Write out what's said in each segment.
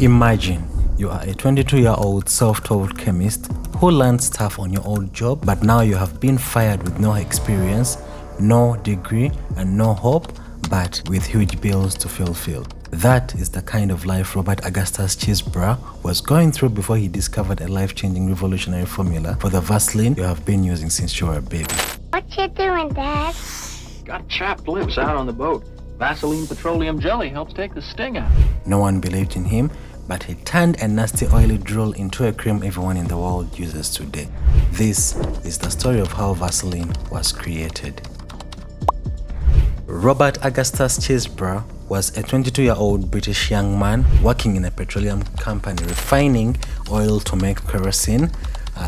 Imagine you are a 22-year-old self-taught chemist who learned stuff on your old job, but now you have been fired with no experience, no degree, and no hope, but with huge bills to fulfill. That is the kind of life Robert Augustus Chesebrough was going through before he discovered a life-changing revolutionary formula for the Vaseline you have been using since you were a baby. What you doing, Dad? Got chapped lips out on the boat. Vaseline petroleum jelly helps take the sting out. No one believed in him, but he turned a nasty oily drool into a cream everyone in the world uses today. This is the story of how Vaseline was created. Robert Augustus Chesebrough was a 22-year-old British young man working in a petroleum company refining oil to make kerosene,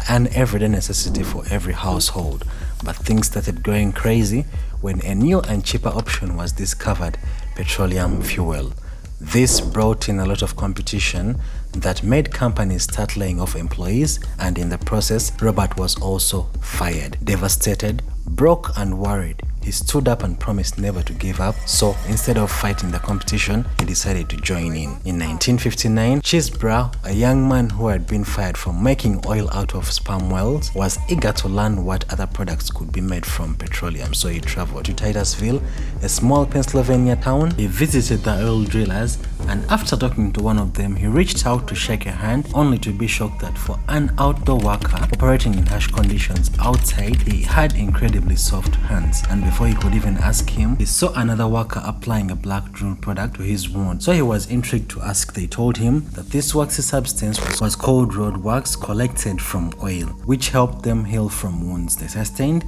an everyday necessity for every household. But things started going crazy when a new and cheaper option was discovered: petroleum fuel. This brought in a lot of competition that made companies start laying off employees, and in the process, Robert was also fired. Devastated, broke and worried, he stood up and promised never to give up. So instead of fighting the competition, he decided to join in. In 1959, Chesebrough, a young man who had been fired from making oil out of sperm whales, was eager to learn what other products could be made from petroleum. So he traveled to Titusville, a small Pennsylvania town. He visited the oil drillers, and after talking to one of them, he reached out to shake a hand, only to be shocked that for an outdoor worker operating in harsh conditions outside, he had incredibly soft hands. And before he could even ask him, he saw another worker applying a black drool product to his wound. So he was intrigued to ask. They told him that this waxy substance was called road wax, collected from oil, which helped them heal from wounds they sustained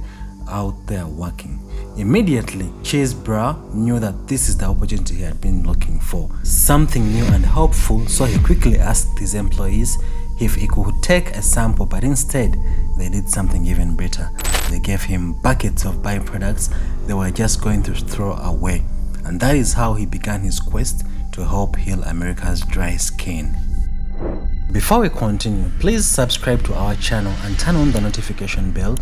out there working. Immediately, Chesebrough knew that this is the opportunity he had been looking for, something new and hopeful. So he quickly asked his employees if he could take a sample, but instead they did something even better. They gave him buckets of byproducts they were just going to throw away. And that is how he began his quest to help heal America's dry skin. Before we continue, please subscribe to our channel and turn on the notification bell.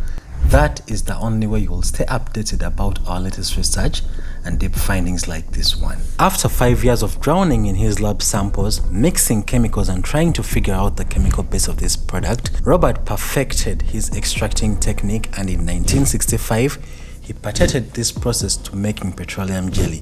That is the only way you will stay updated about our latest research and deep findings like this one. After 5 years of drowning in his lab samples, mixing chemicals and trying to figure out the chemical base of this product, Robert perfected his extracting technique, and in 1965, he patented this process to making petroleum jelly,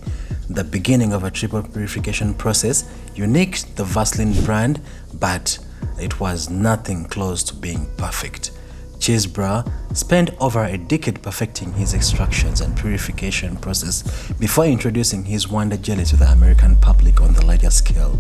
the beginning of a triple purification process, unique to the Vaseline brand, but it was nothing close to being perfect. Chesebrough spent over a decade perfecting his extractions and purification process before introducing his Wonder Jelly to the American public on the larger scale,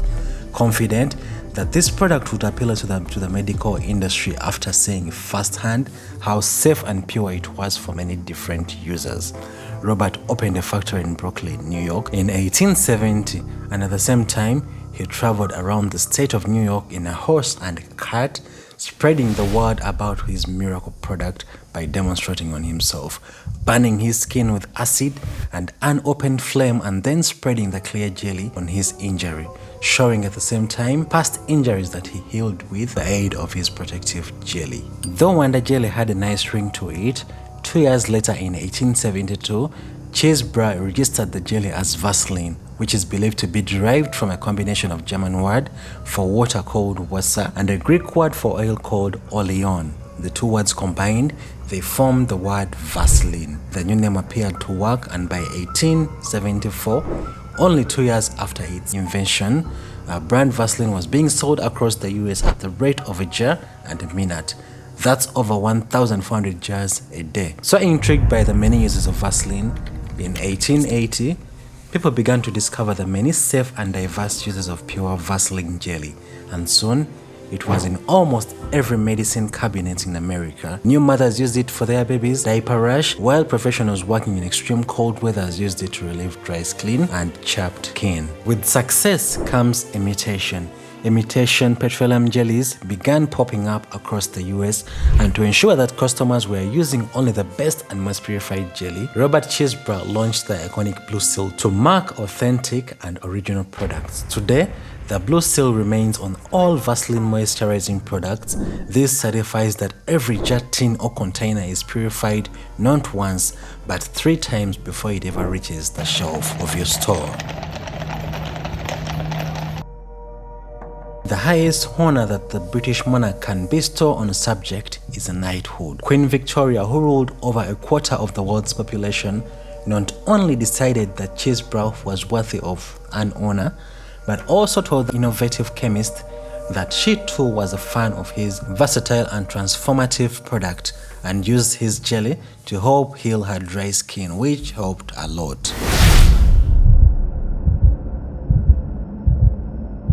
confident that this product would appeal to the medical industry after seeing firsthand how safe and pure it was for many different users. Robert opened a factory in Brooklyn, New York in 1870, and at the same time, he traveled around the state of New York in a horse and cart, spreading the word about his miracle product by demonstrating on himself, burning his skin with acid and unopened flame, and then spreading the clear jelly on his injury, showing at the same time past injuries that he healed with the aid of his protective jelly. Though Wonder Jelly had a nice ring to it, 2 years later in 1872, Chesebrough registered the jelly as Vaseline, which is believed to be derived from a combination of German word for water called Wasser and a Greek word for oil called oleon. The two words combined, they formed the word Vaseline. The new name appeared to work, and by 1874, only 2 years after its invention, brand Vaseline was being sold across the US at the rate of a jar and a minute. That's over 1,400 jars a day. So intrigued by the many uses of Vaseline, in 1880, people began to discover the many safe and diverse uses of pure Vaseline jelly, and soon it was in almost every medicine cabinet in America. New mothers used it for their babies' diaper rash, while professionals working in extreme cold weathers used it to relieve dry skin and chapped skin. With success comes imitation. Imitation petroleum jellies began popping up across the US, and to ensure that customers were using only the best and most purified jelly, Robert Chesebrough launched the iconic blue seal to mark authentic and original products. Today, the blue seal remains on all Vaseline moisturizing products. This certifies that every jar, tin or container is purified not once but 3 times before it ever reaches the shelf of your store. The highest honor that the British monarch can bestow on a subject is a knighthood. Queen Victoria, who ruled over a quarter of the world's population, not only decided that Chesebrough was worthy of an honor, but also told the innovative chemist that she too was a fan of his versatile and transformative product and used his jelly to help heal her dry skin, which helped a lot.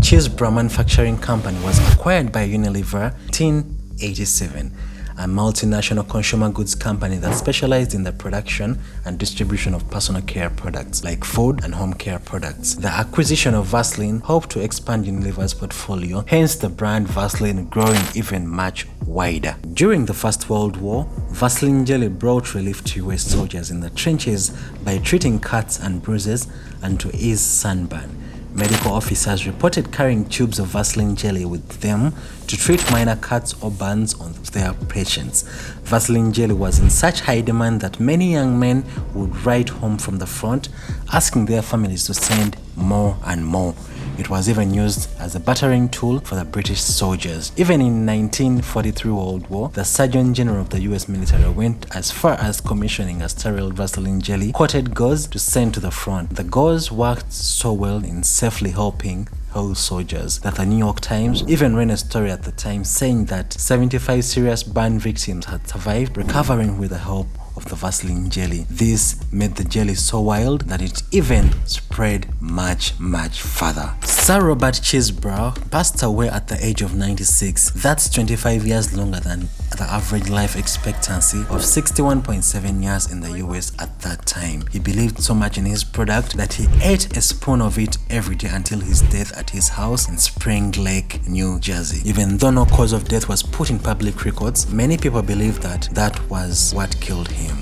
Chesebrough Manufacturing Company was acquired by Unilever in 1887, a multinational consumer goods company that specialized in the production and distribution of personal care products like food and home care products. The acquisition of Vaseline helped to expand Unilever's portfolio, hence the brand Vaseline growing even much wider. During the First World War, Vaseline jelly brought relief to US soldiers in the trenches by treating cuts and bruises and to ease sunburn. Medical officers reported carrying tubes of Vaseline jelly with them to treat minor cuts or burns on their patients. Vaseline jelly was in such high demand that many young men would write home from the front, asking their families to send more and more. It was even used as a battering tool for the British soldiers. Even in 1943 World War, the Surgeon General of the US military went as far as commissioning a sterile Vaseline jelly coated gauze to send to the front. The gauze worked so well in safely helping whole soldiers that the New York Times even ran a story at the time saying that 75 serious burn victims had survived, recovering with the help of the Vaseline jelly. This made the jelly so wild that it even spread much further. Sir Robert Chesebrough passed away at the age of 96. That's 25 years longer than the average life expectancy of 61.7 years in the US at that time. He believed so much in his product that he ate a spoon of it every day until his death at his house in Spring Lake, New Jersey. Even though no cause of death was put in public records, many people believe that that was what killed him.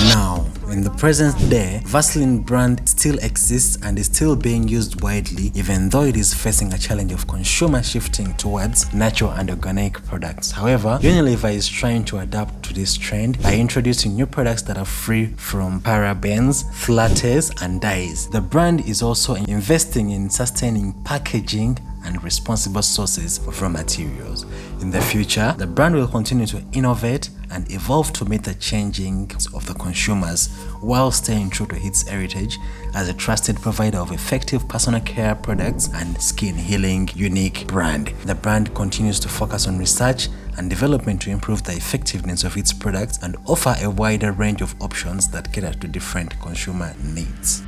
Now, in the present day, Vaseline brand still exists and is still being used widely, even though it is facing a challenge of consumer shifting towards natural and organic products. However, Unilever is trying to adapt to this trend by introducing new products that are free from parabens, flatters, and dyes. The brand is also investing in sustaining packaging and responsible sources of raw materials. In the future, the brand will continue to innovate and evolve to meet the changing of the consumers while staying true to its heritage as a trusted provider of effective personal care products and skin healing unique brand. The brand continues to focus on research and development to improve the effectiveness of its products and offer a wider range of options that cater to different consumer needs.